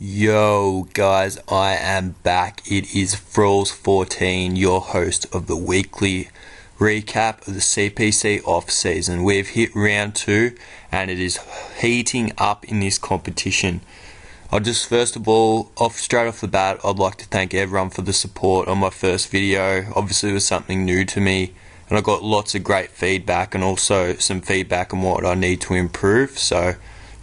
Yo guys, I am back. It is Froakies14, your host of the weekly recap of the CPC off-season. We've hit round 2 and it is heating up in this competition. I'll just first of all, straight off the bat, I'd like to thank everyone for the support on my first video. Obviously it was something new to me and I got lots of great feedback and also some feedback on what I need to improve. So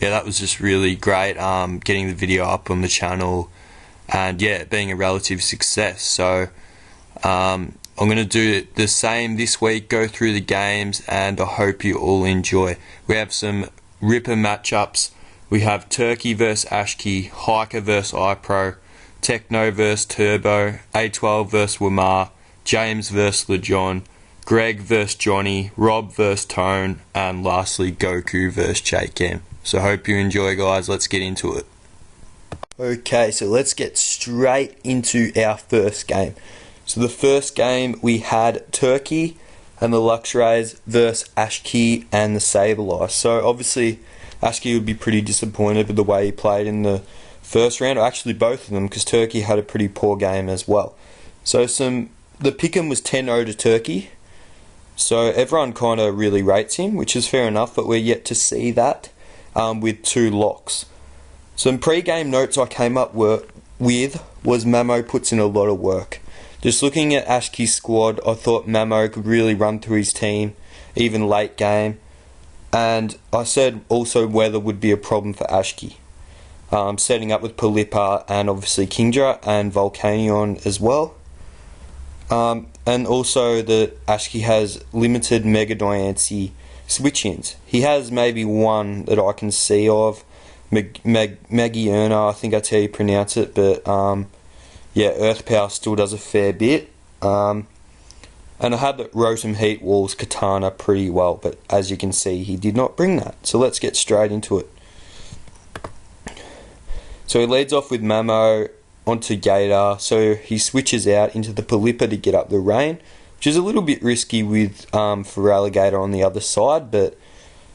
yeah, that was just really great, getting the video up on the channel and yeah, being a relative success. So I'm going to do the same this week, go through the games, and I hope you all enjoy. We have some ripper matchups. We have Turkey vs Ashki, Hiker vs iPro, Techno vs Turbo, A12 vs Wamar, James vs Lejon, Greg vs Johnny, Rob vs Tone, and lastly GOKU vs JakeM. So hope you enjoy, guys. Let's get into it. Okay, so let's get straight into our first game. So the first game we had Turkey and the Luxrays versus Ashki and the Sableye. So obviously Ashki would be pretty disappointed with the way he played in the first round, or actually both of them, because Turkey had a pretty poor game as well. So the pick'em was 10-0 to Turkey. So everyone kind of really rates him, which is fair enough, but we're yet to see that with 2 locks. Some pre-game notes I came up with was Mamo puts in a lot of work. Just looking at Ashki's squad, I thought Mamo could really run through his team, even late game. And I said also weather would be a problem for Ashki. Setting up with Palipa and obviously Kingdra and Volcanion as well. And also that Ashki has limited Mega Diancie switch-ins. He has maybe one that I can see of, Magierna, I think that's how you pronounce it, but yeah, Earth Power still does a fair bit. And I had the Rotom Heat Walls Katana pretty well, but as you can see, he did not bring that. So let's get straight into it. So he leads off with Mamo onto Gator, so he switches out into the Palipa to get up the rain, which is a little bit risky with Feraligatr on the other side, but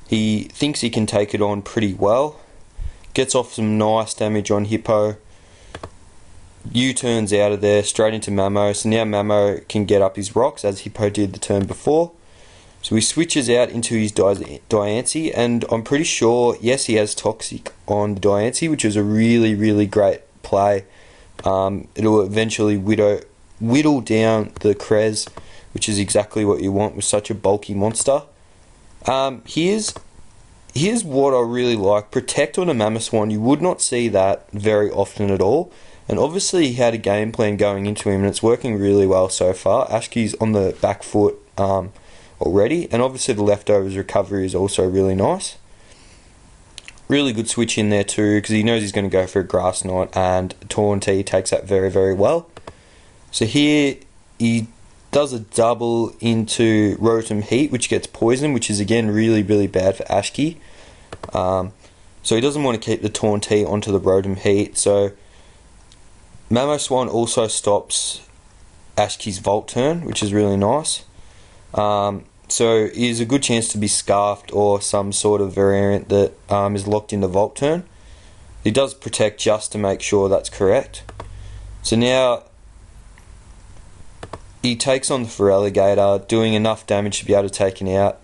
he thinks he can take it on pretty well. Gets off some nice damage on Hippo. U-turns out of there, straight into Mamo, so now Mamo can get up his rocks as Hippo did the turn before. So he switches out into his Diancie, and I'm pretty sure, yes, he has Toxic on the Diancie, which is a really, really great play. It'll eventually whittle down the Krez, which is exactly what you want with such a bulky monster. Here's what I really like. Protect on a Mamoswine. You would not see that very often at all. And obviously he had a game plan going into him and it's working really well so far. Ashki's on the back foot already. And obviously the leftovers recovery is also really nice. Really good switch in there too, because he knows he's going to go for a Grass Knot, and Taunty takes that very, very well. So here he does a double into Rotom Heat, which gets poison, which is again really, really bad for Ashki. So he doesn't want to keep the Taunty onto the Rotom Heat. So Mamoswine also stops Ashki's Volt turn, which is really nice. So he has a good chance to be Scarfed or some sort of variant that is locked into Volt turn. He does protect just to make sure that's correct. So now he takes on the Feraligatr, doing enough damage to be able to take it out.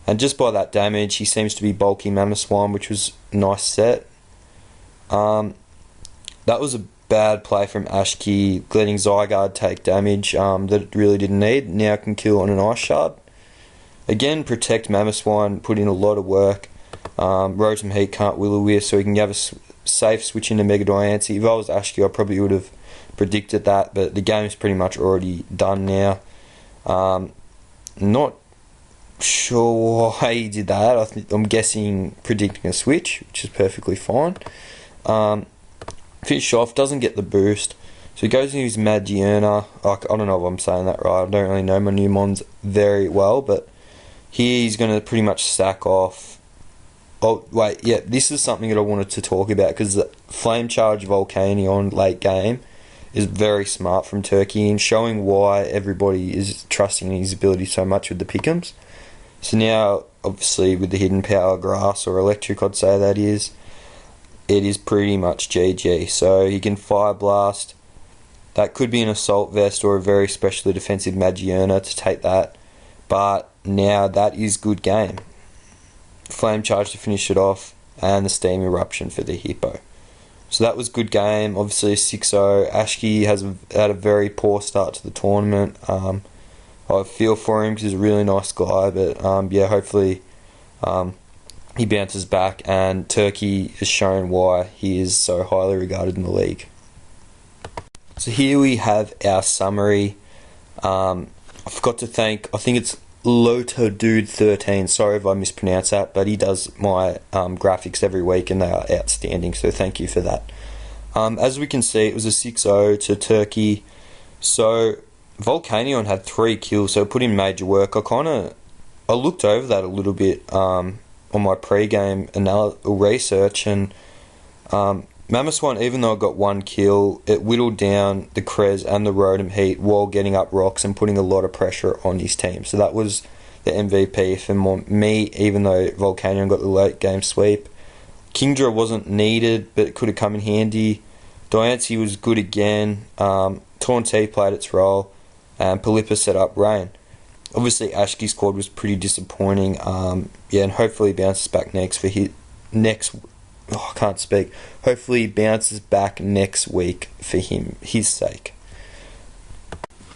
And just by that damage, he seems to be bulky Mamoswine, which was a nice set. That was a bad play from Ashki, letting Zygarde take damage that it really didn't need. Now can kill on an Ice Shard. Again, protect Mamoswine, put in a lot of work. Rotom Heat can't Will-O-Wisp, so he can have a safe switch into Mega Diancie. If I was Ashki, I probably would have predicted that, but the game's pretty much already done now. Not sure why he did that. I'm guessing predicting a switch, which is perfectly fine. Fish off, doesn't get the boost, so he goes into his Magierna. I don't know if I'm saying that right. I don't really know my new mons very well, but here he's going to pretty much stack off. Oh wait, yeah, this is something that I wanted to talk about, because the Flame Charge Volcanion late game is very smart from Turkey, and showing why everybody is trusting his ability so much with the pick'ems. So now, obviously, with the Hidden Power Grass or Electric, I'd say that is, it is pretty much GG. So he can Fire Blast. That could be an Assault Vest or a very specially defensive Magiana to take that. But now that is good game. Flame Charge to finish it off, and the Steam Eruption for the Hippo. So that was good game. Obviously a 6-0. Ashki has had a very poor start to the tournament. I feel for him because he's a really nice guy, but yeah, hopefully he bounces back, and Turkey has shown why he is so highly regarded in the league. So here we have our summary. I forgot to thank, I think it's Lotodude13, sorry if I mispronounce that, but he does my graphics every week and they are outstanding, so thank you for that. As we can see, it was a 6-0 to Turkey. So Volcanion had 3 kills, so it put in major work. I looked over that a little bit on my pre-game research, and Mamoswine, even though it got 1 kill, it whittled down the Krez and the Rotom Heat while getting up rocks and putting a lot of pressure on his team. So that was the MVP for me, even though Volcanion got the late game sweep. Kingdra wasn't needed, but it could have come in handy. Diancie was good again. Tauntae played its role, and Pelipper set up Rain. Obviously, Ashki's squad was pretty disappointing. Yeah, and hopefully bounces back Hopefully he bounces back next week for his sake.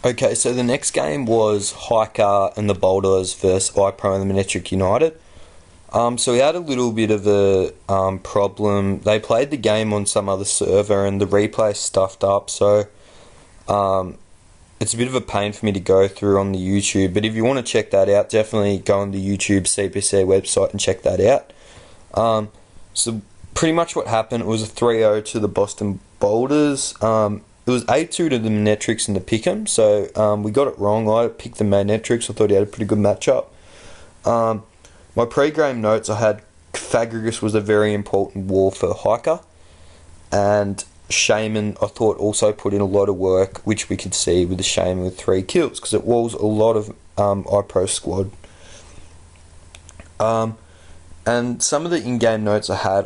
Okay, so the next game was Hiker and the Boulders versus iPro and the Manetric United. So we had a little bit of a problem. They played the game on some other server and the replay stuffed up, so it's a bit of a pain for me to go through on the YouTube. But if you want to check that out, definitely go on the YouTube CPC website and check that out. So pretty much what happened, it was a 3-0 to the Boston Boulders. It was 8-2 to the Manetrics and the Pick'em, so we got it wrong. I picked the Manetrics. I thought he had a pretty good matchup. My pre-game notes, I had Fagrigus was a very important wall for Hiker, and Shaman I thought also put in a lot of work, which we could see with the Shaman with 3 kills, because it walls a lot of iPro squad. And some of the in-game notes I had,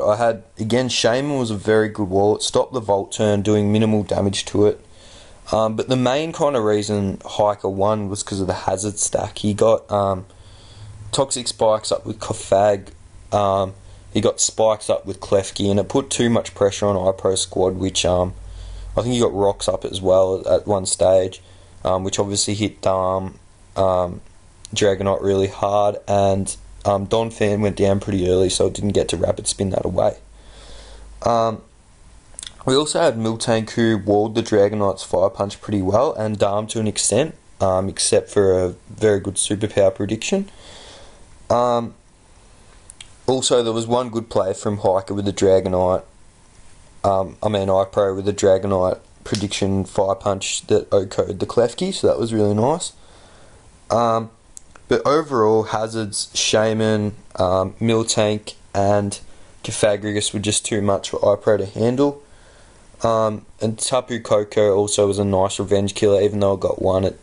again, Shaman was a very good wall. It stopped the Volt turn, doing minimal damage to it. But the main kind of reason Hiker won was because of the hazard stack. He got Toxic Spikes up with Kofag. He got Spikes up with Klefki, and it put too much pressure on iPro squad, which I think he got Rocks up as well at one stage, which obviously hit Dragonite really hard, and Don Fan went down pretty early, so it didn't get to rapid spin that away. We also had Miltank, who walled the Dragonite's Fire Punch pretty well, and Darm to an extent, except for a very good superpower prediction. Also, there was one good play from Hiker with the Dragonite. iPro with the Dragonite prediction Fire Punch that OK'd the Klefki, so that was really nice. But overall, Hazards, Shaman, Miltank, and Kefagrigus were just too much for iPro to handle. And Tapu Koko also was a nice revenge killer, even though it got 1, it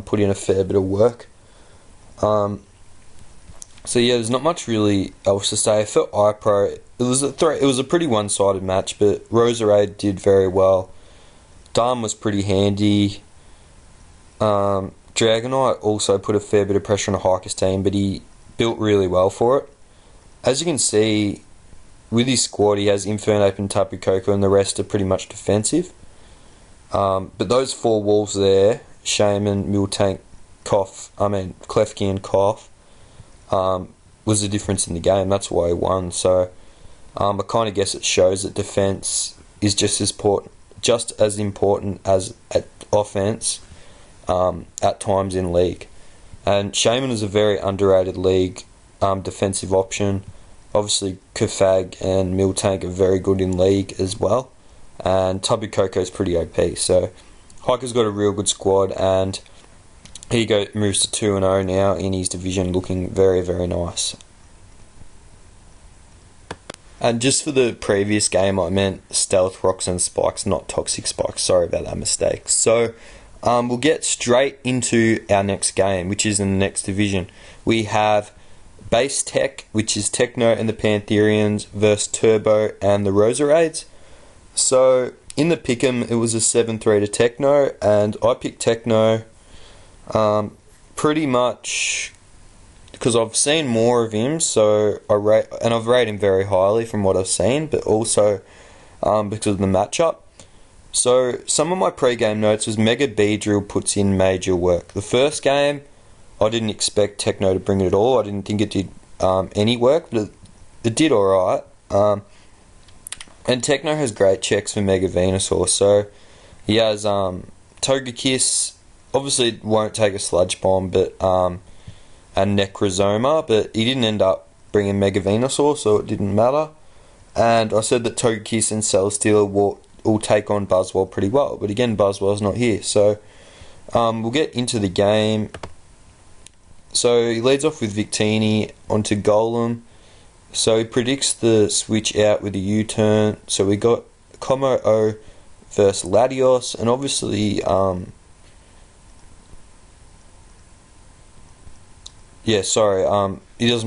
put in a fair bit of work. So yeah, there's not much really else to say. For iPro, it was a pretty one-sided match, but Roserade did very well. Darm was pretty handy. Dragonite also put a fair bit of pressure on a Hiker's team, but he built really well for it. As you can see, with his squad, he has Infernape and Tapu Koko, and the rest are pretty much defensive. But those 4 walls there, Shaman, Miltank, Klefki and Koff, was the difference in the game. That's why he won. So I kind of guess it shows that defense is just as important as offense at times in league. And Shaman is a very underrated league defensive option. Obviously, Kofag and Miltank are very good in league as well, and Tapu Koko is pretty OP. So Hiker's got a real good squad, and he moves to 2-0 now in his division, looking very, very nice. And just for the previous game, I meant Stealth Rocks and Spikes, not Toxic Spikes. Sorry about that mistake. So we'll get straight into our next game, which is in the next division. We have Base Tech, which is Techno and the Pantherians versus Turbo and the Roserades. So in the pick'em, it was a 7-3 to Techno, and I picked Techno pretty much because I've seen more of him, so I've rated him very highly from what I've seen, but also because of the matchup. So some of my pre-game notes was Mega Beedrill puts in major work. The first game, I didn't expect Techno to bring it at all. I didn't think it did any work, but it did alright. And Techno has great checks for Mega Venusaur. So he has Togekiss, obviously it won't take a Sludge Bomb, but and Necrozoma, but he didn't end up bringing Mega Venusaur, so it didn't matter. And I said that Togekiss and Celesteela will take on Buzzwole pretty well, but again, Buzzwole's not here. So we'll get into the game. So he leads off with Victini onto Golem. So he predicts the switch out with a U-turn. So we got Como-O versus Latios, and obviously he doesn't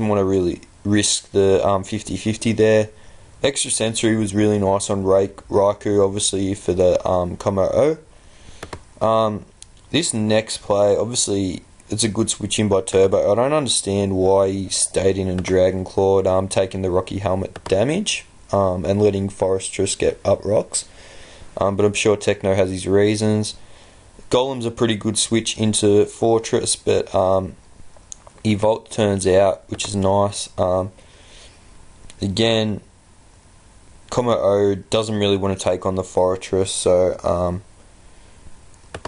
want to really risk the 50-50 there. Extra Sensory was really nice on Raikou, obviously, for the Como-O. This next play, obviously, it's a good switch in by Turbo. I don't understand why he stayed in and Dragon Clawed, taking the Rocky Helmet damage and letting Forestress get up rocks. But I'm sure Techno has his reasons. Golem's a pretty good switch into Fortress, but he Volt turns out, which is nice. Again, Como-O doesn't really want to take on the Fortress, so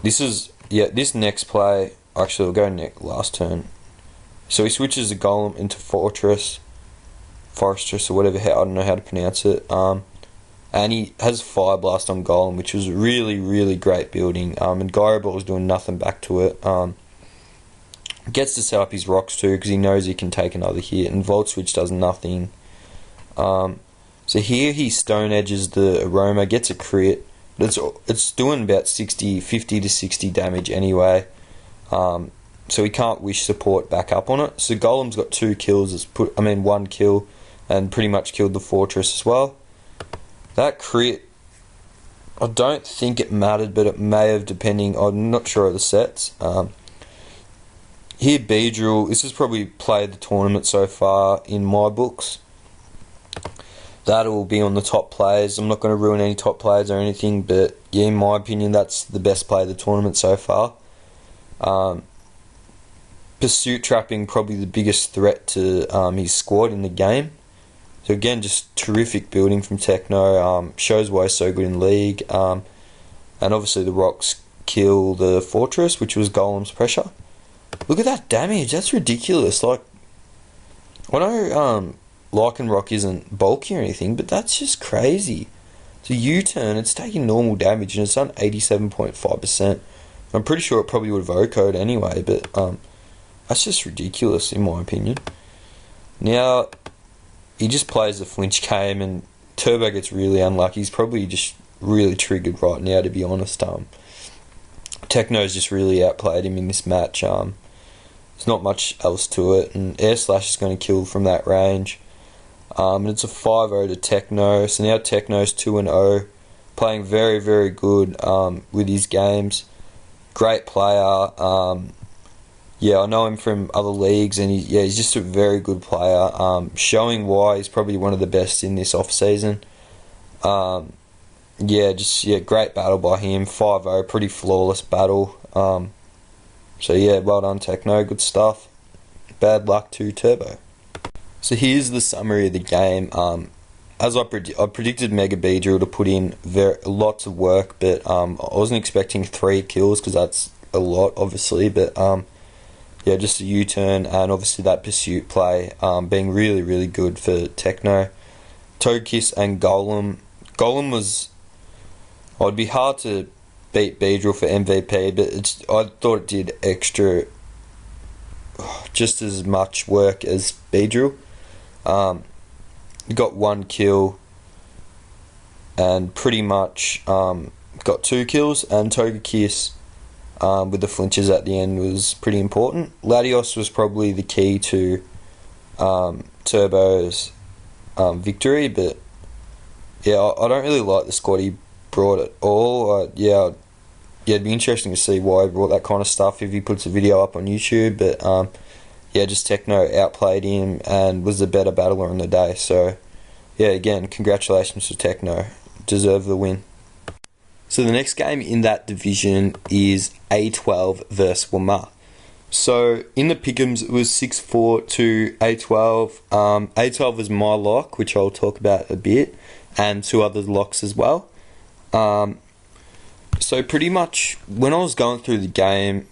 this next play, actually we'll go last turn. So he switches the Golem into Fortress, or whatever, I don't know how to pronounce it, and he has Fire Blast on Golem, which was really, really great building, and Gyro was doing nothing back to it. Gets to set up his rocks too, because he knows he can take another hit, and Volt Switch does nothing. So here he Stone Edges the Aroma, gets a crit, but it's doing about 50 to 60 damage anyway. So he can't wish support back up on it. So Golem's got 2 kills, 1 kill, and pretty much killed the Fortress as well. That crit, I don't think it mattered, but it may have, depending, I'm not sure of the sets. Here Beedrill, this has probably played the tournament so far in my books. That'll be on the top players. I'm not going to ruin any top players or anything, but yeah, in my opinion, that's the best play of the tournament so far. Pursuit Trapping, probably the biggest threat to his squad in the game. So again, just terrific building from Techno. Shows why he's so good in League. And obviously the rocks kill the Fortress, which was Golem's pressure. Look at that damage. That's ridiculous. Like, I know Lycanroc isn't bulky or anything, but that's just crazy. So U-turn, it's taking normal damage, and it's done 87.5%. I'm pretty sure it probably would have OHKO'd anyway, but that's just ridiculous in my opinion. Now, he just plays the flinch game, and Turbo gets really unlucky. He's probably just really triggered right now, to be honest. Techno's just really outplayed him in this match. There's not much else to it, and Air Slash is going to kill from that range. And it's a 5-0 to Techno, so now Techno's 2-0, playing very, very good with his games. Great player. I know him from other leagues, and he's just a very good player. Showing why he's probably one of the best in this off-season. Great battle by him. 5-0, pretty flawless battle. Well done Techno, good stuff. Bad luck to Turbo. So here's the summary of the game. As I predicted Mega Beedrill to put in lots of work, but I wasn't expecting 3 kills, because that's a lot, obviously, but just a U-turn, and obviously that pursuit play being really, really good for Techno. Togekiss and Golem. Golem was... it'd be hard to beat Beedrill for MVP, but I thought it did just as much work as Beedrill. Got 1 kill and pretty much got 2 kills, and Togekiss with the flinches at the end was pretty important. Latios was probably the key to Turbo's victory, but yeah, I don't really like the squad he brought at all. Yeah, it'd be interesting to see why he brought that kind of stuff if he puts a video up on YouTube, but yeah, just Techno outplayed him and was the better battler on the day. So yeah, again, congratulations to Techno. Deserve the win. So the next game in that division is A12 versus Wamar. So in the pick'ems, it was 6-4 to A12. A12 was my lock, which I'll talk about a bit, and 2 other locks as well. So pretty much when I was going through the game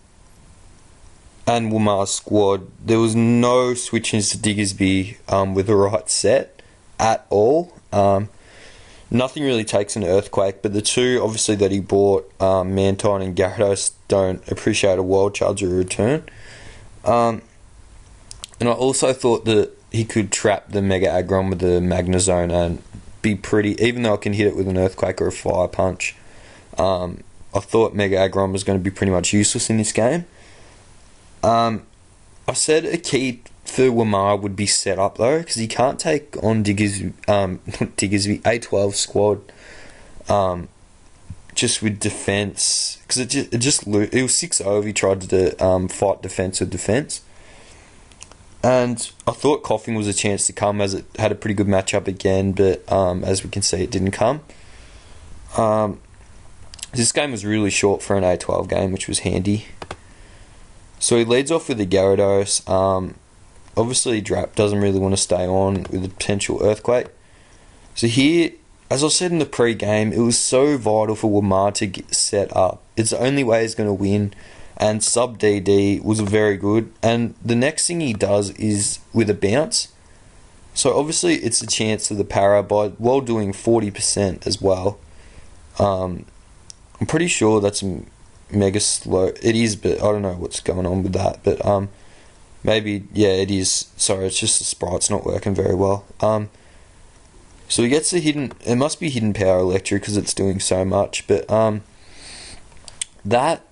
and Wamar's squad, there was no switchings to Diggersby with the right set at all. Nothing really takes an earthquake, but the 2 obviously that he bought, Manton and Gyarados, don't appreciate a wild charge or return. And I also thought that he could trap the Mega Aggron with the Magnezone and be pretty, even though I can hit it with an earthquake or a fire punch. I thought Mega Aggron was going to be pretty much useless in this game. I said a key for Wamar would be set up though, because he can't take on A12 squad just with defense, because it was 6-0. He tried to fight defense with defense, and I thought Coughing was a chance to come, as it had a pretty good matchup again, but as we can see, it didn't come. This game was really short for an A12 game, which was handy. So he leads off with the Gyarados. Obviously, Drap doesn't really want to stay on with a potential earthquake. So here, as I said in the pre-game, it was so vital for Wamar to get set up. It's the only way he's going to win, and sub DD was very good. And the next thing he does is with a bounce. So obviously, it's a chance of the para while doing 40% as well. I'm pretty sure that's mega slow. It is, but I don't know what's going on with that. But maybe, yeah, it is. Sorry, it's just the sprite's not working very well. So he gets the hidden. It must be hidden power electric because it's doing so much. But that,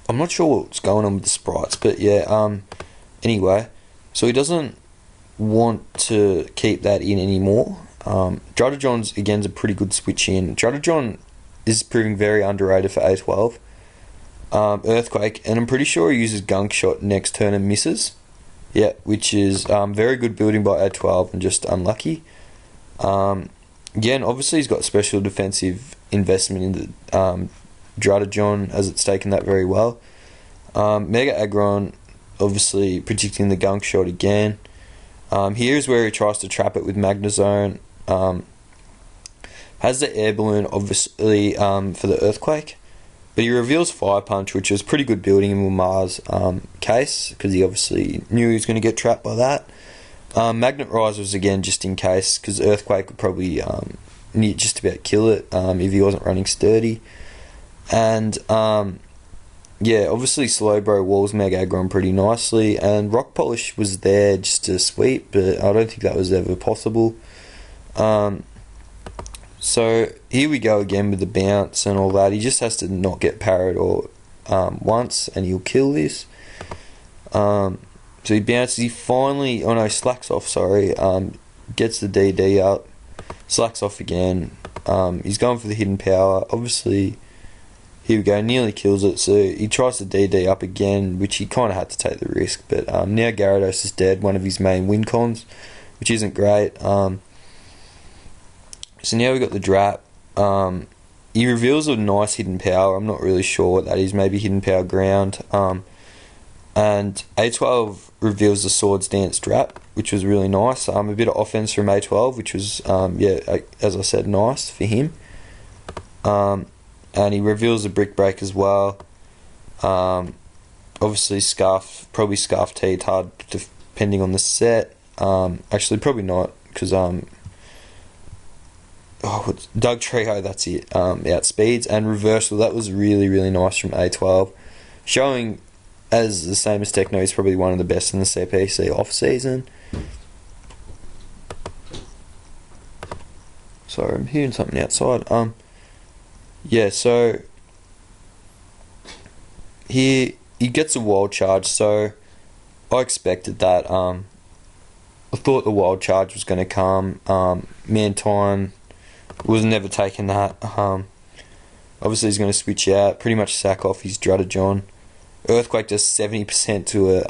I'm not sure what's going on with the sprites. But yeah. Anyway, so he doesn't want to keep that in anymore. Druddigon's again's a pretty good switch in. Druddigon is proving very underrated for A12. Earthquake, and I'm pretty sure he uses Gunk Shot next turn and misses. Yeah, which is very good building by A12 and just unlucky. Again, obviously he's got special defensive investment in the Druddigon, as it's taken that very well. Mega Aggron, obviously predicting the Gunk Shot again. Here's where he tries to trap it with Magnezone. Has the air balloon, obviously, for the earthquake, but he reveals Fire Punch, which was pretty good building in Wamar's case, because he obviously knew he was going to get trapped by that. Magnet Rise was again just in case, because earthquake would probably just about kill it if he wasn't running sturdy. And yeah, obviously Slowbro walls Mega Aggron pretty nicely, and Rock Polish was there just to sweep, but I don't think that was ever possible. So here we go again with the bounce and all that. He just has to not get parried or once, and he'll kill this. So he bounces. He finally, slacks off. Sorry, gets the DD up, slacks off again. He's going for the hidden power. Obviously, here we go. Nearly kills it. So he tries to DD up again, which he kind of had to take the risk. But now Gyarados is dead. One of his main win cons, which isn't great. So now we got the Drap. He reveals a nice hidden power. I'm not really sure what that is. Maybe hidden power ground. And A12 reveals the Swords Dance Drap, which was really nice. A bit of offense from A12, which was as I said, nice for him. And he reveals the Brick Break as well. Obviously probably Scarf T. It's hard depending on the set. Actually, probably not, because Doug Trejo, that's it. Outspeeds and reversal. That was really, really nice from A12, showing, as the same as Techno, he's probably one of the best in the CPC off season. Sorry, I'm hearing something outside. Yeah, so here he gets a wild charge. So I expected that. I thought the wild charge was going to come. Mantine was never taking that. Obviously, he's going to switch out, pretty much sack off his Lejon. Earthquake does 70% to a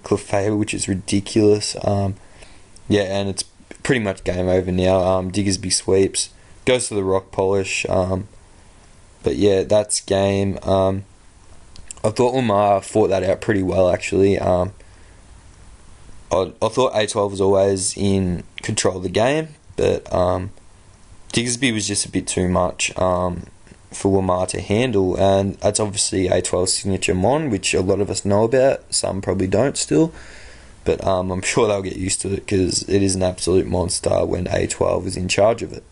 Clefairy, which is ridiculous. Yeah, and it's pretty much game over now. Diggersby sweeps, goes to the rock polish. But yeah, that's game. I thought Lamar fought that out pretty well, actually. I thought A12 was always in control of the game, but Diggersby was just a bit too much for Lamar to handle, and that's obviously A12's signature mon, which a lot of us know about. Some probably don't still, but I'm sure they'll get used to it because it is an absolute monster when A12 is in charge of it.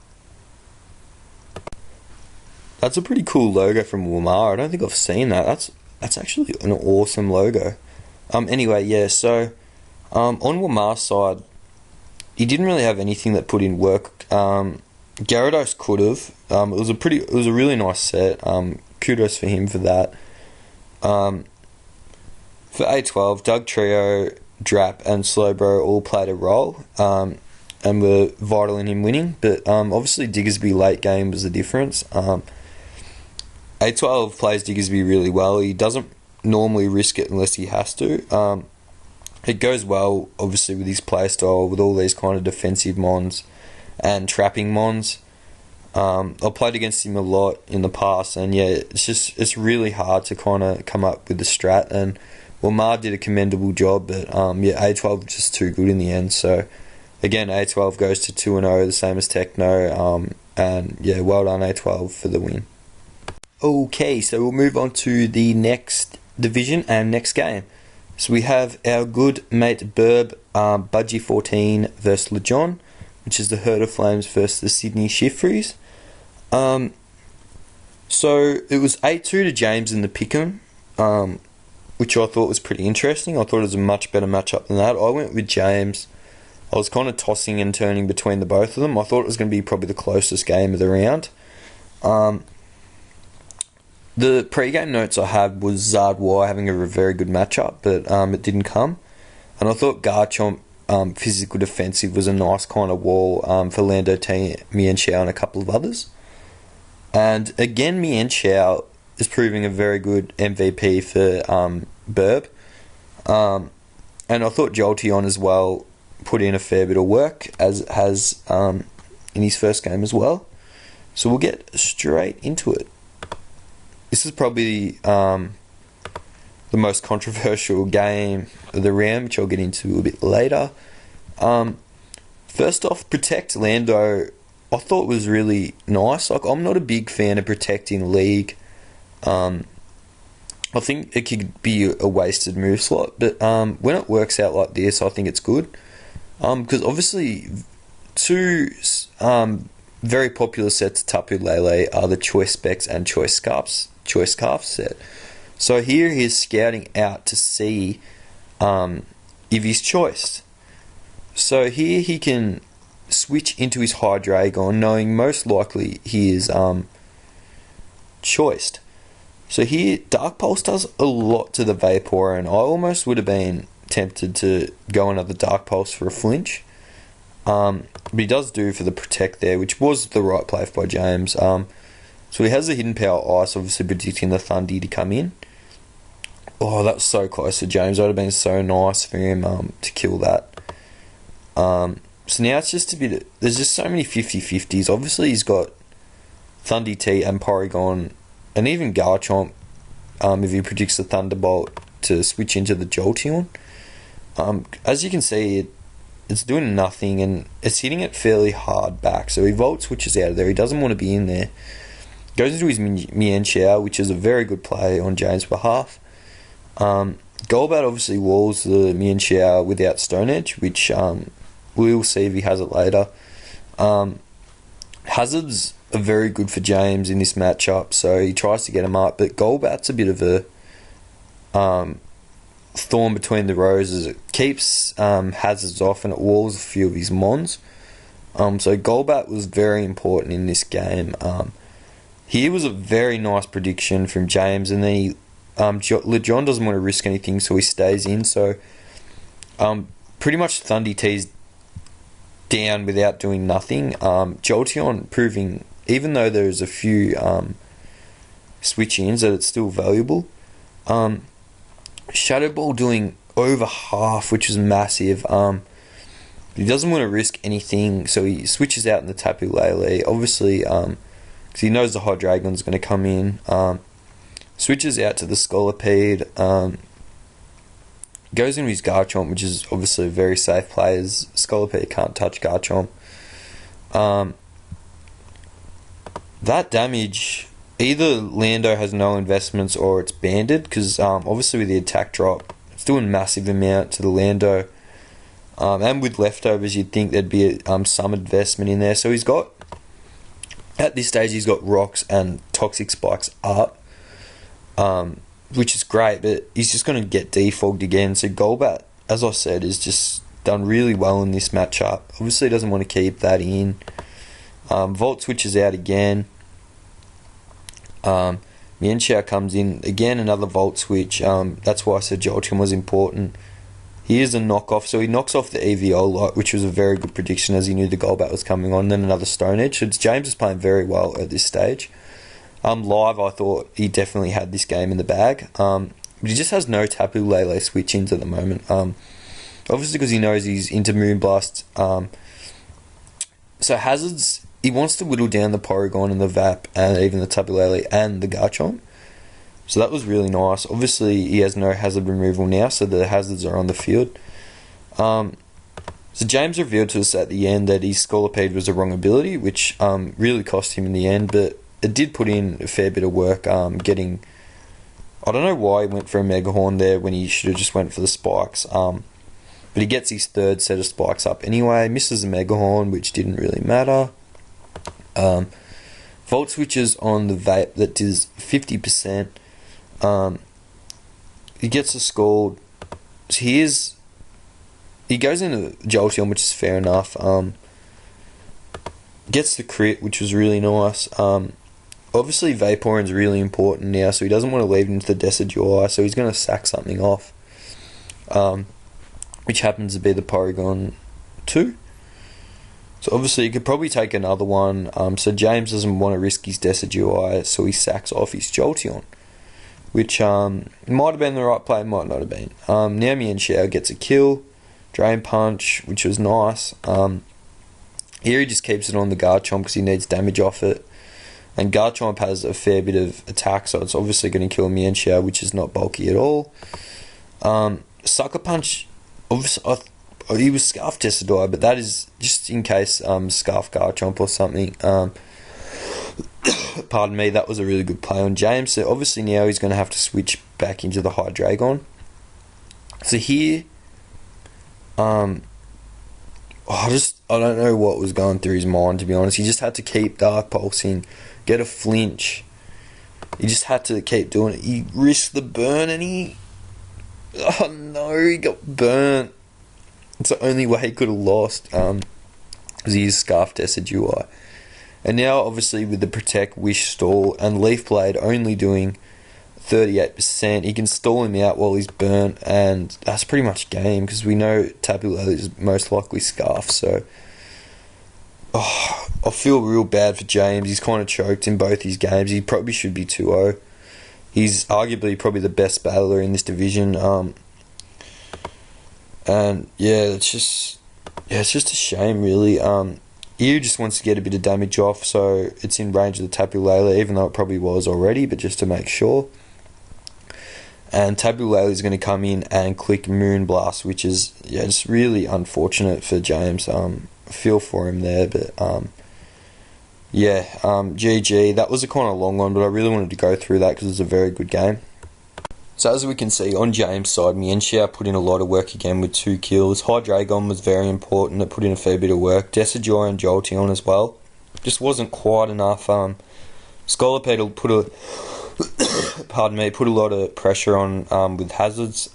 That's a pretty cool logo from Lamar. I don't think I've seen that. That's actually an awesome logo. Anyway, yeah, so on Lamar's side, he didn't really have anything that put in work. Gyarados could have. It was a really nice set. Kudos for him for that. For A12, Doug Trio, Drap, and Slowbro all played a role, and were vital in him winning. But obviously, Diggersby late game was the difference. A12 plays Diggersby really well. He doesn't normally risk it unless he has to. It goes well, obviously, with his playstyle, with all these kind of defensive mons and trapping mons. I've played against him a lot in the past, and yeah, it's really hard to kind of come up with the strat. And Lamar did a commendable job, but yeah, A12 was just too good in the end. So again, A12 goes to 2-0, the same as Techno. And yeah, well done A12 for the win. Okay, so we'll move on to the next division and next game. So we have our good mate Burb, Budgie 14 versus Lejon, which is the Hurtiflames versus the Sydney Shiffries. So it was 8-2 to James in the pick'em, which I thought was pretty interesting. I thought it was a much better matchup than that. I went with James. I was kind of tossing and turning between the both of them. I thought it was going to be probably the closest game of the round. The pre-game notes I had was Zard Y having a very good matchup, but it didn't come. And I thought Garchomp physical defensive was a nice kind of wall for Lando T, Mienshao, and a couple of others. And again, Mienshao is proving a very good MVP for Burb. And I thought Jolteon as well put in a fair bit of work, as it has in his first game as well. So we'll get straight into it. This is probably the most controversial game of the round, which I'll get into a bit later. First off, Protect Lando, I thought was really nice. Like, I'm not a big fan of Protect in League. I think it could be a wasted move slot, but when it works out like this, I think it's good. Because obviously, two very popular sets of Tapu Lele are the Choice Specs and Choice Scarf set. So here he's scouting out to see if he's choiced. So here he can switch into his Hydreigon, knowing most likely he is choiced. So here Dark Pulse does a lot to the Vaporeon, and I almost would have been tempted to go another Dark Pulse for a flinch. But he does do for the Protect there, which was the right play by James. So he has a Hidden Power Ice, obviously predicting the Thundy to come in. Oh, that was so close to James. That would have been so nice for him to kill that. So now it's just a bit... There's just so many 50-50s. Obviously he's got Thundy T and Porygon, and even Garchomp, if he predicts the Thunderbolt, to switch into the Jolteon. As you can see, it's doing nothing, and it's hitting it fairly hard back. So he Volt switches out of there. He doesn't want to be in there. Goes into his Mienshao, which is a very good play on James' behalf. Golbat obviously walls the Mienshao without Stone Edge, which we'll see if he has it later. Hazards are very good for James in this matchup, so he tries to get him up, but Golbat's a bit of a thorn between the roses. It keeps Hazards off, and it walls a few of his mons. So Golbat was very important in this game. Here was a very nice prediction from James, and then Lejon doesn't want to risk anything, so he stays in. So Pretty much Thundy T's down without doing nothing. Jolteon proving, even though there's a few switch-ins, that it's still valuable. Shadow Ball doing over half, which is massive. He doesn't want to risk anything, so he switches out in the Tapu Lele. Obviously, because he knows the Hydreigon's going to come in. Switches out to the Scolipede. Goes into his Garchomp, which is obviously a very safe play, as Scolipede can't touch Garchomp. That damage, either Lando has no investments or it's banded, because obviously with the attack drop, it's doing massive amount to the Lando. And with leftovers, you'd think there'd be some investment in there. So he's got, at this stage, he's got Rocks and Toxic Spikes up, which is great, but he's just going to get defogged again. So Golbat, as I said, is just done really well in this matchup. Obviously doesn't want to keep that in. Volt switches out again. Mienshao comes in again, another Volt switch. That's why I said Jolteon was important. He is a knockoff, so he knocks off the EVO Light, which was a very good prediction, as he knew the Golbat was coming on. Then another Stone Edge. So James is playing very well at this stage. Live, I thought he definitely had this game in the bag. But he just has no Tapu Lele switch-ins at the moment. Obviously because he knows he's into Moonblast. So Hazards, he wants to whittle down the Porygon and the Vap and even the Tapu Lele and the Garchomp. So that was really nice. Obviously he has no hazard removal now, so the hazards are on the field. So James revealed to us at the end that his Scolipede was a wrong ability, which really cost him in the end, but it did put in a fair bit of work getting... I don't know why he went for a Mega Horn there when he should have just went for the Spikes. But he gets his third set of Spikes up anyway, misses a Mega Horn, which didn't really matter. Volt switches on the Vape that does 50%. He gets a Scald. So he goes into Jolteon, which is fair enough. Gets the crit, which was really nice. Obviously Vaporeon's really important now, so he doesn't want to leave it into the Decidueye, so he's going to sack something off. Which happens to be the Porygon 2. So obviously he could probably take another one. So James doesn't want to risk his Decidueye, so he sacks off his Jolteon, which might have been the right play, might not have been. Now Mienshao gets a kill, Drain Punch, which was nice. Here he just keeps it on the Garchomp because he needs damage off it. And Garchomp has a fair bit of attack, so it's obviously going to kill Mienshao, which is not bulky at all. Sucker Punch, obviously, he was Scarf Decidueye, but that is just in case Scarf Garchomp or something. Pardon me, that was a really good play on James. So obviously now he's going to have to switch back into the Hydreigon. So here, I don't know what was going through his mind, to be honest. He just had to keep Dark Pulsing, get a flinch. He just had to keep doing it. He risked the burn and he got burnt. It's the only way he could have lost, because he is Scarf Decidueye. And now, obviously, with the Protect, Wish, Stall, and Leaf Blade only doing 38%, he can stall him out while he's burnt, and that's pretty much game, because we know Tapu Lele is most likely Scarf, so... I feel real bad for James. He's kind of choked in both his games. He probably should be 2-0. He's arguably probably the best battler in this division. And yeah, it's just a shame, really. Ew just wants to get a bit of damage off, so it's in range of the Tapu Lele, even though it probably was already, but just to make sure. And Tapu Lele is going to come in and click Moonblast, which is just really unfortunate for James. I feel for him there, but GG. That was a kind of long one, but I really wanted to go through that because it was a very good game. So as we can see, on James' side, Mienshao put in a lot of work again with 2 kills. Hydreigon was very important. It put in a fair bit of work. Decidueye and Jolteon as well. Just wasn't quite enough. Scolipede put a lot of pressure on with hazards.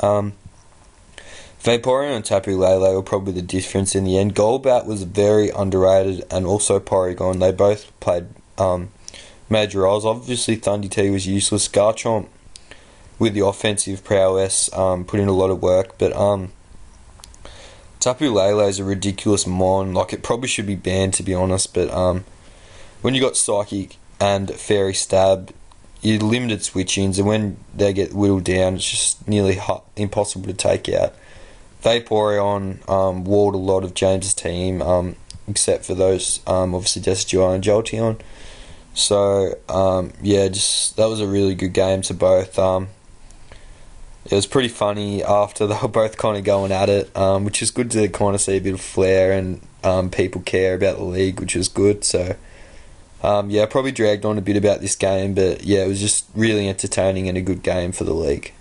Vaporeon and Tapu Lele were probably the difference in the end. Golbat was very underrated, and also Porygon. They both played major roles. Obviously, Thundy T was useless. Garchomp, with the offensive prowess, put in a lot of work, but Tapu Lele is a ridiculous mon. Like, it probably should be banned, to be honest, but when you got Psychic and Fairy Stab, you're limited switch-ins, and when they get whittled down, it's just nearly impossible to take out. Vaporeon walled a lot of James's team, except for those, obviously, Decidueye and Jolteon. So, yeah, that was a really good game to both. It was pretty funny after they were both kind of going at it, which is good to kind of see a bit of flair and people care about the league, which was good. So, yeah, I probably dragged on a bit about this game, but yeah, it was just really entertaining and a good game for the league.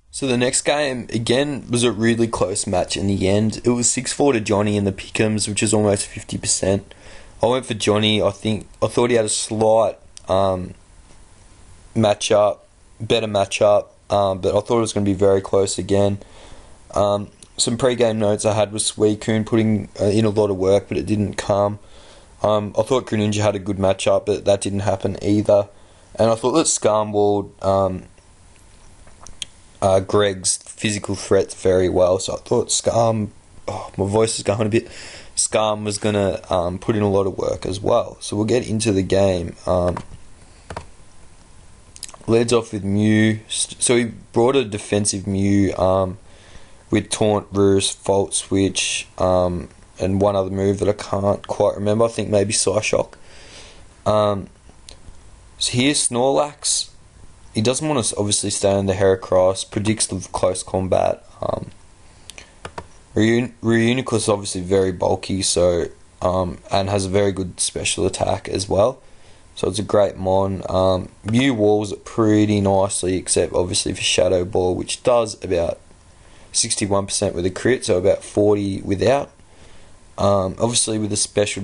So the next game, again, was a really close match in the end. It was 6-4 to Johnny in the pick'ems, which is almost 50%. I went for Johnny. I thought he had a slight better matchup, but I thought it was going to be very close again. Some pre-game notes I had was Suicune putting in a lot of work, but it didn't come. I thought Greninja had a good matchup, but that didn't happen either. And I thought that Skarm walled Greg's physical threats very well, so I thought Skarm, my voice is going a bit, Skarm was going to put in a lot of work as well. So we'll get into the game. Leads off with Mew. So he brought a defensive Mew with Taunt, Roost, Volt Switch, and one other move that I can't quite remember. I think maybe Psyshock. So here's Snorlax. He doesn't want to obviously stay on the Heracross, predicts the close combat. Reuniclus is obviously very bulky, so and has a very good special attack as well. So it's a great mon. Mew walls it pretty nicely, except obviously for Shadow Ball, which does about 61% with a crit, so about 40 without. Obviously with a special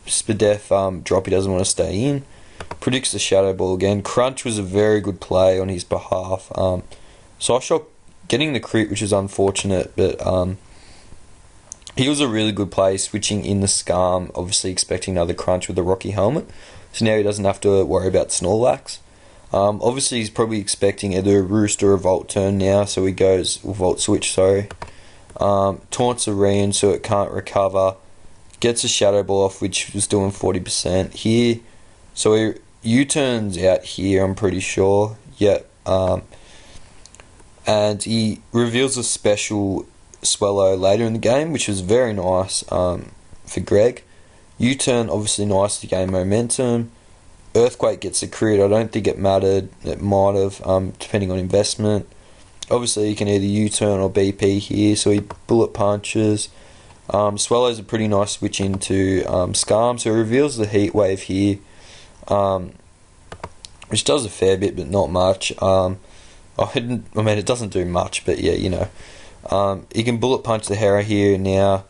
Spadef drop, he doesn't want to stay in. Predicts the Shadow Ball again. Crunch was a very good play on his behalf. Psyshock getting the crit, which is unfortunate, but he was a really good play, switching in the Skarm, obviously expecting another Crunch with a Rocky Helmet. So now he doesn't have to worry about Snorlax. Obviously he's probably expecting either a Roost or a Volt turn now, so he goes, Volt Switch, sorry. Taunts a Rian so it can't recover. Gets a Shadow Ball off, which was doing 40% here. So he U-turns out here, I'm pretty sure. Yep. And he reveals a special Swellow later in the game, which was very nice for Greg. U-turn, obviously nice to gain momentum. Earthquake gets a crit. I don't think it mattered. It might have, depending on investment. Obviously, you can either U-turn or BP here, so he bullet punches. Swellow's a pretty nice switch into Skarm, so he reveals the Heat Wave here, which does a fair bit, but not much. It doesn't do much, but yeah, you know. He can bullet punch the Hera here now.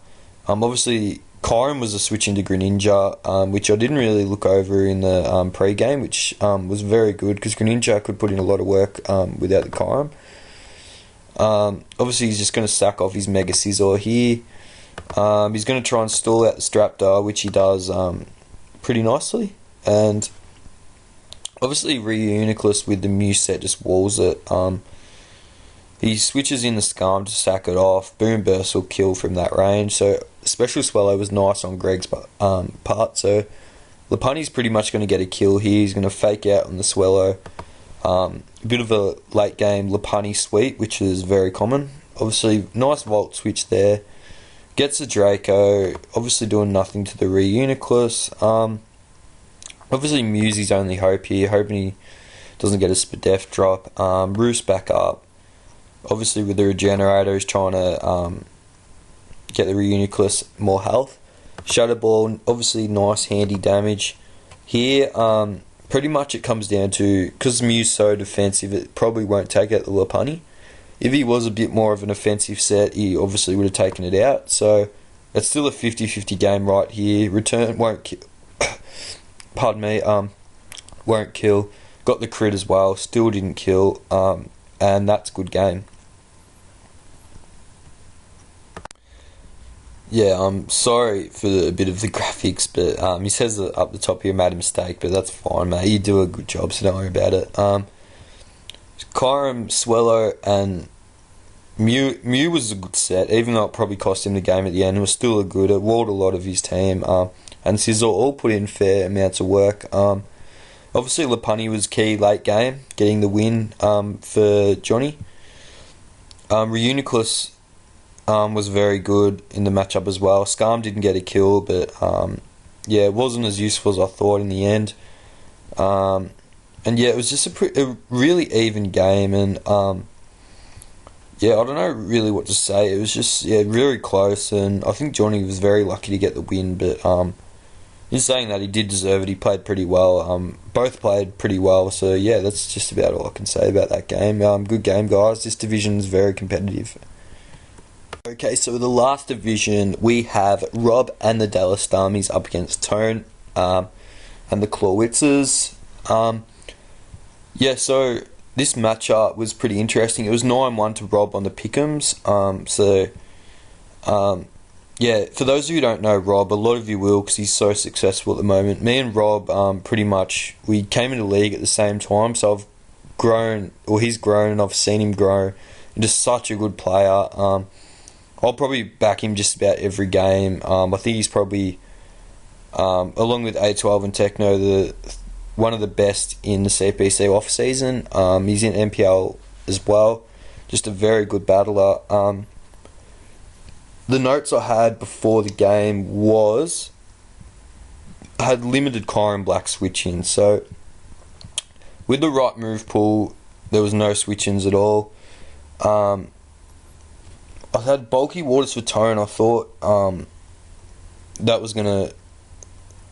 Obviously, Kyurem was a switch into Greninja, which I didn't really look over in the pre-game, which was very good, because Greninja could put in a lot of work without the Kyurem. Obviously, he's just going to sack off his Mega Scizor here. He's going to try and stall out the Straptor, which he does pretty nicely. And obviously, Reuniclus with the Mew set just walls it. He switches in the Skarm to sack it off. Boom Burst will kill from that range. So, Special Swellow was nice on Greg's part. So, Lopunny's pretty much going to get a kill here. He's going to fake out on the Swellow. A bit of a late game Lopunny sweep, which is very common. Obviously, nice Volt Switch there. Gets a Draco. Obviously, doing nothing to the Reuniclus. Obviously, Mew's his only hope here, hoping he doesn't get a Spadef drop. Roost back up. Obviously, with the Regenerator, he's trying to get the Reuniclus more health. Shadow Ball, obviously nice, handy damage. Here, pretty much it comes down to, because Mew's so defensive, it probably won't take out the Lopunny. If he was a bit more of an offensive set, he obviously would have taken it out. So, it's still a 50-50 game right here. Return won't kill. Pardon me, won't kill. Got the crit as well, still didn't kill, and that's a good game. Yeah, I'm sorry for a bit of the graphics, but he says that up the top here made a mistake, but that's fine, mate. You do a good job, so don't worry about it. Kyurem, Swellow, and Mew was a good set, even though it probably cost him the game at the end. It was still a good. It walled a lot of his team, and Sizzle all put in fair amounts of work. Obviously, Lopunny was key late game, getting the win for Johnny. Reuniclus was very good in the matchup as well. Scarm didn't get a kill, but yeah, it wasn't as useful as I thought in the end. And yeah, it was just a really even game, and yeah, I don't know really what to say. It was just really close, and I think Johnny was very lucky to get the win. But in saying that, he did deserve it. He played pretty well. Both played pretty well. So yeah, that's just about all I can say about that game. Good game, guys. This division is very competitive. Okay, so the last division, we have Rob and the Dallas Starmies up against Tone and the Clawitzers. Yeah, so this matchup was pretty interesting. It was 9-1 to Rob on the pick'ems. Yeah, for those of you who don't know Rob, a lot of you will because he's so successful at the moment. Me and Rob, pretty much, we came into the league at the same time, so I've grown, or he's grown, and I've seen him grow into such a good player. I'll probably back him just about every game. I think he's probably, along with A12 and Techno, one of the best in the CPC off-season. He's in NPL as well. Just a very good battler. The notes I had before the game was I had limited Kyron Black switch-in. So with the right move pool, there was no switch-ins at all. I had bulky waters for Tone. I thought that was going to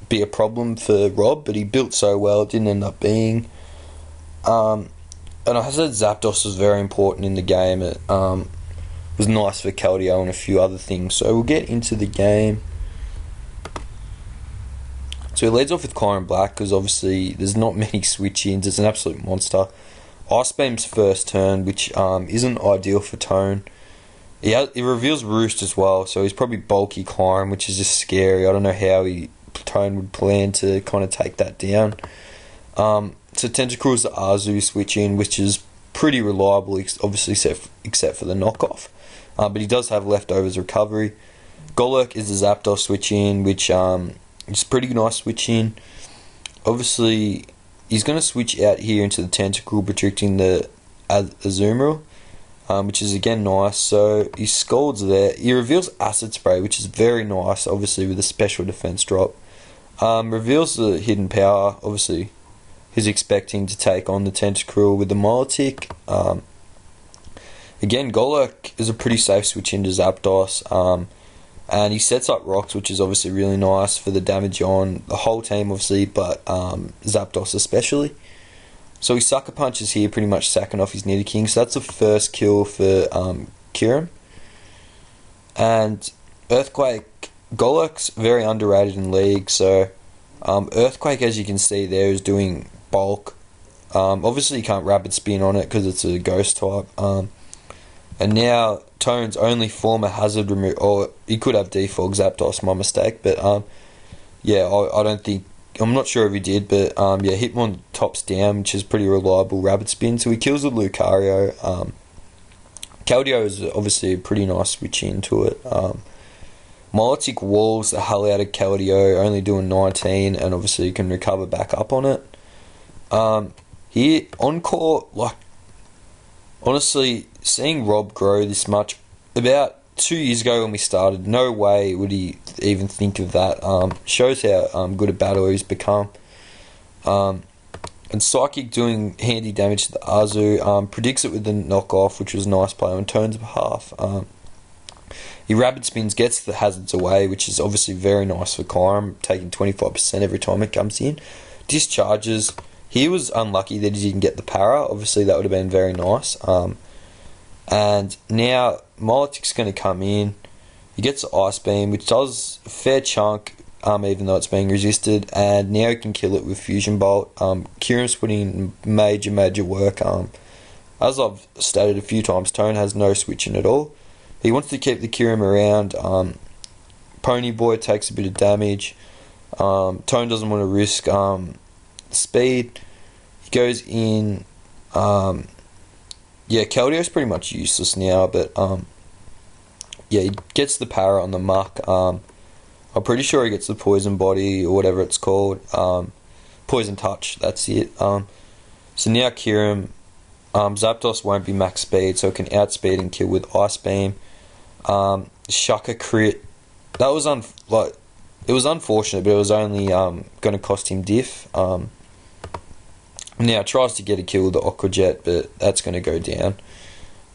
be a problem for Rob, but he built so well, it didn't end up being. And I said Zapdos was very important in the game. It was nice for Keldeo and a few other things. So we'll get into the game. So he leads off with Kyron Black because obviously there's not many switch-ins. It's an absolute monster. Ice Beam's first turn, which isn't ideal for Tone. He reveals Roost as well, so he's probably bulky Kyron, which is just scary. I don't know how Tone would plan to kind of take that down. So Tentacruel's the Arzu switch in, which is pretty reliable, obviously except for the knockoff. But he does have leftovers recovery. Golurk is the Zapdos switch in, which is pretty nice switch in. Obviously, he's going to switch out here into the Tentacruel, protecting the Azumarill, which is again nice. So he Scalds there. He reveals Acid Spray, which is very nice, obviously with a special defense drop. Reveals the Hidden Power, obviously he's expecting to take on the Tentacruel with the Milotic. Again, Golurk is a pretty safe switch into Zapdos, and he sets up Rocks, which is obviously really nice for the damage on the whole team, obviously, but Zapdos especially. So he Sucker Punches here, pretty much sacking off his Nidoking, so that's the first kill for Kyurem. And Earthquake, Golurk's very underrated in League, so Earthquake, as you can see there, is doing bulk. Obviously you can't Rapid Spin on it because it's a Ghost type. And now Tone's only form a hazard remove, or he could have Defog Zapdos, my mistake, but yeah, I don't think, I'm not sure if he did, but yeah, Hitmon tops down, which is pretty reliable Rapid Spin, so he kills the Lucario. Keldeo is obviously a pretty nice switch into it. Milotic walls the hell out of Keldeo, only doing 19, and obviously you can recover back up on it. Here, Encore, like, honestly, seeing Rob grow this much, about 2 years ago when we started, no way would he even think of that. Shows how good a battler he's become. And Psychic doing handy damage to the Arzu, predicts it with the knockoff, which was a nice play on Tone's behalf. He Rapid Spins, gets the hazards away, which is obviously very nice for Kyurem, taking 25% every time it comes in. Discharges. He was unlucky that he didn't get the para. Obviously, that would have been very nice. And now Milotic's going to come in. He gets the Ice Beam, which does a fair chunk, even though it's being resisted. And now he can kill it with Fusion Bolt. Kyurem's putting in major work. As I've stated a few times, Tone has no switching at all. He wants to keep the Kyurem around. Ponyboy takes a bit of damage. Tone doesn't want to risk speed. He goes in yeah, Keldio's pretty much useless now, but yeah, he gets the para on the muck. I'm pretty sure he gets the poison body or whatever it's called. Poison touch, that's it. So now Kyurem, Zapdos won't be max speed, so it can outspeed and kill with Ice Beam. Shucker crit. That was it was unfortunate, but it was only going to cost him diff. Now it tries to get a kill with the Aqua Jet, but that's going to go down.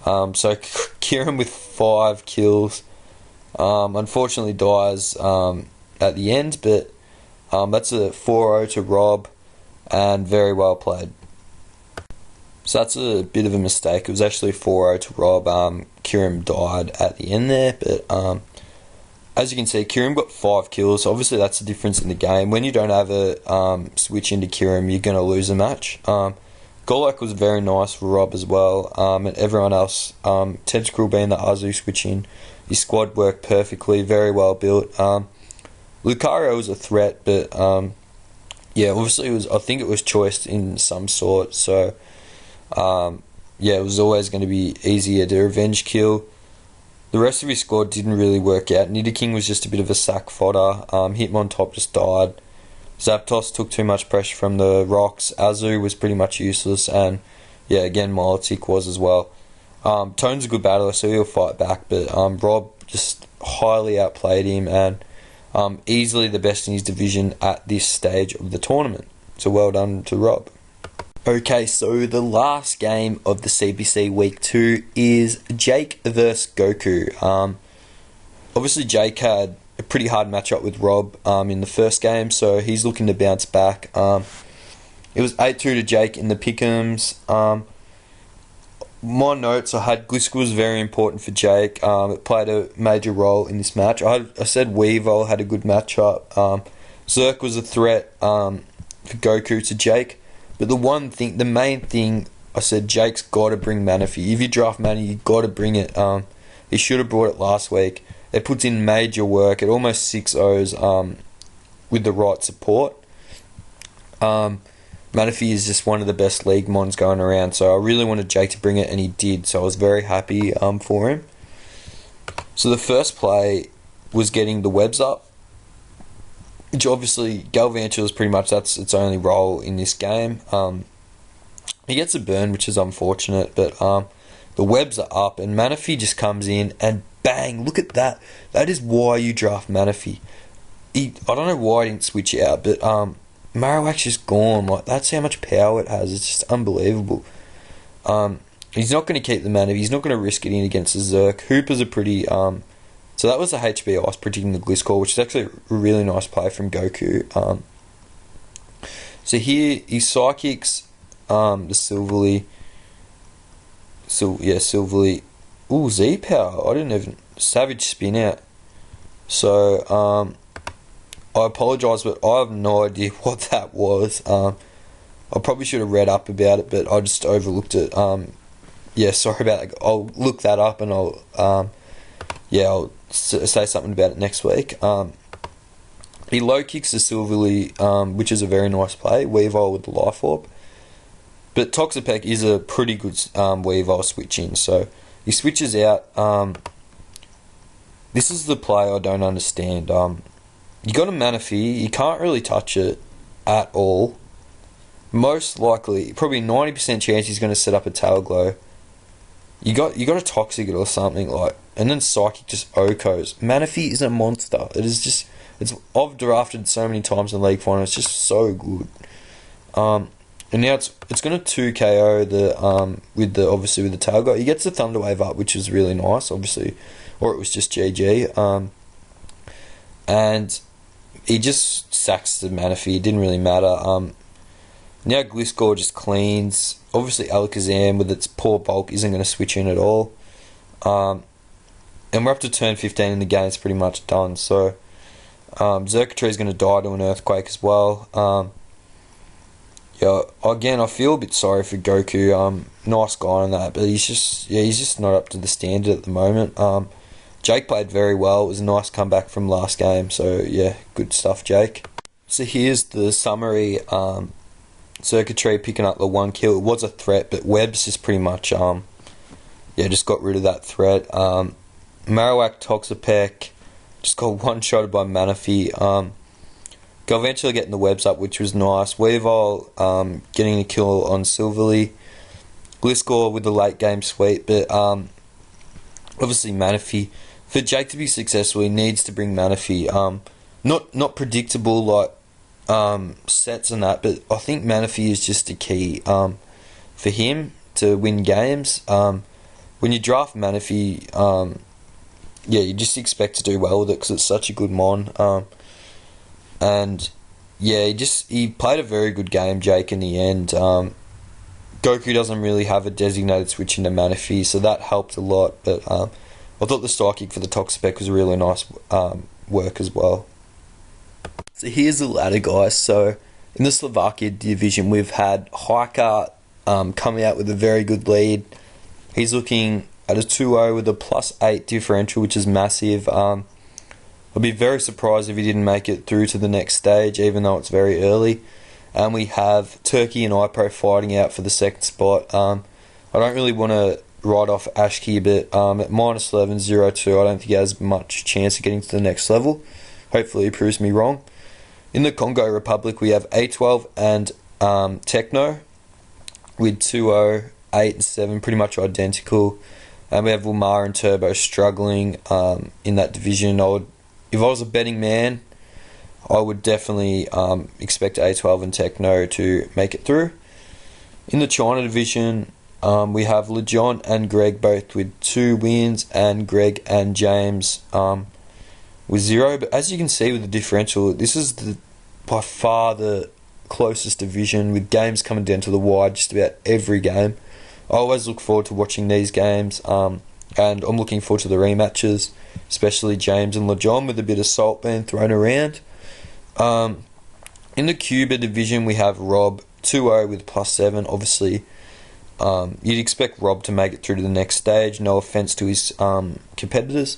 So Kyurem with 5 kills, unfortunately dies at the end, but that's a 4-0 to Rob, and very well played. So that's a bit of a mistake. It was actually 4-0 to Rob. Kyurem died at the end there, but as you can see, Kyurem got 5 kills. So obviously that's the difference in the game. When you don't have a switch into Kyurem, you're going to lose a match. Golok was very nice for Rob as well, and everyone else. Tentacle being the Azu switching, his squad worked perfectly, very well built. Lucario was a threat, but yeah, obviously I think it was choiced in some sort, so yeah, it was always going to be easier to revenge kill. The rest of his squad didn't really work out. Nidoking was just a bit of a sack fodder. Hitmontop just died. Zapdos took too much pressure from the rocks. Azu was pretty much useless, and yeah, again Milotic was as well. Tone's a good battler, so he'll fight back, but Rob just highly outplayed him, and easily the best in his division at this stage of the tournament. So well done to Rob. Okay, so the last game of the CPC Week 2 is Jake versus GOKU. Obviously Jake had a pretty hard matchup with Rob in the first game, so he's looking to bounce back. It was 8-2 to Jake in the pick'ems. My notes, I had Gliscor was very important for Jake. It played a major role in this match. I said Weavile had a good matchup. Zerk was a threat for GOKU to Jake. But the main thing, I said Jake's got to bring Manaphy. If you draft Manaphy, you got to bring it. He should have brought it last week. It puts in major work. It almost 6-0s with the right support. Manaphy is just one of the best league mons going around, so I really wanted Jake to bring it, and he did, so I was very happy for him. So the first play was getting the webs up, which obviously Galvantula is pretty much that's its only role in this game. He gets a burn, which is unfortunate, but the webs are up, and Manaphy just comes in and bang! Look at that. That is why you draft Manaphy. I don't know why he didn't switch out, but Marowak's just gone. Like, that's how much power it has. It's just unbelievable. He's not going to keep the Manaphy. He's not going to risk it in against the Zerk. Hooper's a pretty so that was the HB Ice predicting the Gliscor, which is actually a really nice play from GOKU. So here he Psychics the Silverly. Silverly. Ooh, Z-Power. I didn't even... Savage Spin Out. So, I apologise, but I have no idea what that was. I probably should have read up about it, but I just overlooked it. Yeah, sorry about that. I'll look that up, and I'll say something about it next week. He low kicks the Silverly, which is a very nice play. Weavile with the Life Orb. But Toxapeck is a pretty good Weavile switch in, so he switches out. This is the play I don't understand. You got a Manaphy, you can't really touch it at all. Most likely, probably 90% chance he's going to set up a Tail Glow. You got a Toxic it or something like, and then Psychic just OHKOs. Manaphy is a monster. It is just, I've drafted so many times in League Final. It's just so good. And now it's going to 2 KO obviously with the Tail Glow. He gets the Thunder Wave up, which is really nice, obviously, or it was just GG. And he just sacks the Manaphy. It didn't really matter. Now Gliscor just cleans. Obviously Alakazam with its poor bulk isn't going to switch in at all. And we're up to turn 15 in the game. It's pretty much done. So Xurkitree is going to die to an Earthquake as well. Yeah, again, I feel a bit sorry for GOKU. Nice guy on that, but he's just not up to the standard at the moment. Jake played very well. It was a nice comeback from last game. So yeah, good stuff, Jake. So here's the summary. Xurkitree picking up the 1 kill. It was a threat, but Webb's just pretty much yeah, just got rid of that threat. Marowak Toxapeck just got one-shotted by Manaphy. Got eventually getting the webs up, which was nice. Weavile getting a kill on Silverly. Gliscor with the late game sweep, but obviously Manaphy, for Jake to be successful, he needs to bring Manaphy. Not predictable like sets and that, but I think Manaphy is just a key for him to win games. When you draft Manaphy, yeah, you just expect to do well with it because it's such a good mon. And yeah, he played a very good game, Jake, in the end. GOKU doesn't really have a designated switch into Manaphy, so that helped a lot. But I thought the star kick for the Toxapeck was a really nice work as well. So here's the ladder, guys. So in the Slovakia division, we've had Hiker coming out with a very good lead. He's looking at a 2-0 with a +8 differential, which is massive. I'd be very surprised if he didn't make it through to the next stage, even though it's very early. And we have Turkey and iPro fighting out for the second spot. I don't really want to write off Ashki, but at -11.02, I don't think he has much chance of getting to the next level. Hopefully he proves me wrong. In the Congo Republic, we have A12 and Techno with 2-0, 8 and 7, pretty much identical. And we have Wilmar and Turbo struggling in that division. If I was a betting man, I would definitely expect A12 and Techno to make it through. In the China division, we have Lejon and Greg both with 2 wins, and Greg and James with 0. But as you can see with the differential, this is by far the closest division, with games coming down to the wire just about every game. I always look forward to watching these games, and I'm looking forward to the rematches, especially James and Lejon with a bit of salt being thrown around. In the Cuba division, we have Rob 2-0 with +7. Obviously, you'd expect Rob to make it through to the next stage. No offense to his competitors.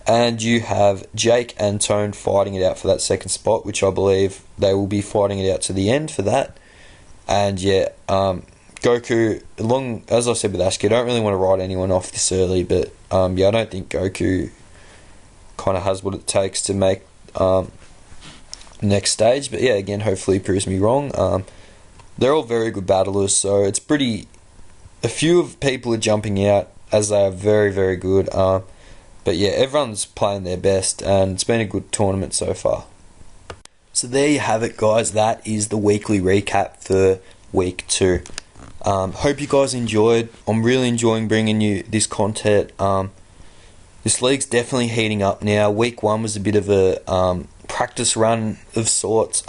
And you have Jake and Tone fighting it out for that second spot, which I believe they will be fighting it out to the end for that. And yeah, GOKU, as I said with Ashki, I don't really want to write anyone off this early, but yeah, I don't think GOKU kind of has what it takes to make next stage. But yeah, again, hopefully he proves me wrong. They're all very good battlers, so it's pretty... A few of people are jumping out as they are very, very good. But yeah, everyone's playing their best, and it's been a good tournament so far. So there you have it, guys. That is the weekly recap for week 2. Hope you guys enjoyed. I'm really enjoying bringing you this content. This league's definitely heating up now. Week 1 was a bit of a practice run of sorts.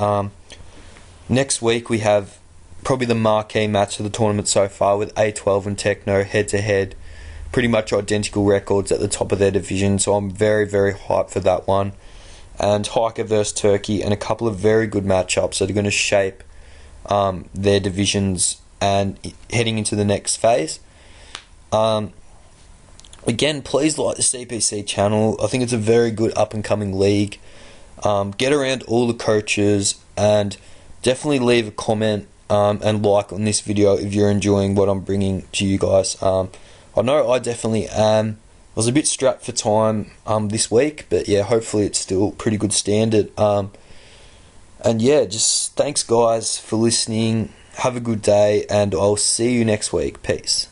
Next week we have probably the marquee match of the tournament so far, with A12 and Techno head-to-head. Pretty much identical records at the top of their division, so I'm very, very hyped for that one. And Hiker versus Turkey, and a couple of very good matchups that are going to shape their divisions and heading into the next phase. Again, please like the CPC channel. I think it's a very good up-and-coming league. Get around all the coaches, and definitely leave a comment and like on this video if you're enjoying what I'm bringing to you guys. I know I definitely am. I was a bit strapped for time this week, but yeah, hopefully it's still pretty good standard. And yeah, just thanks guys for listening. Have a good day, and I'll see you next week. Peace.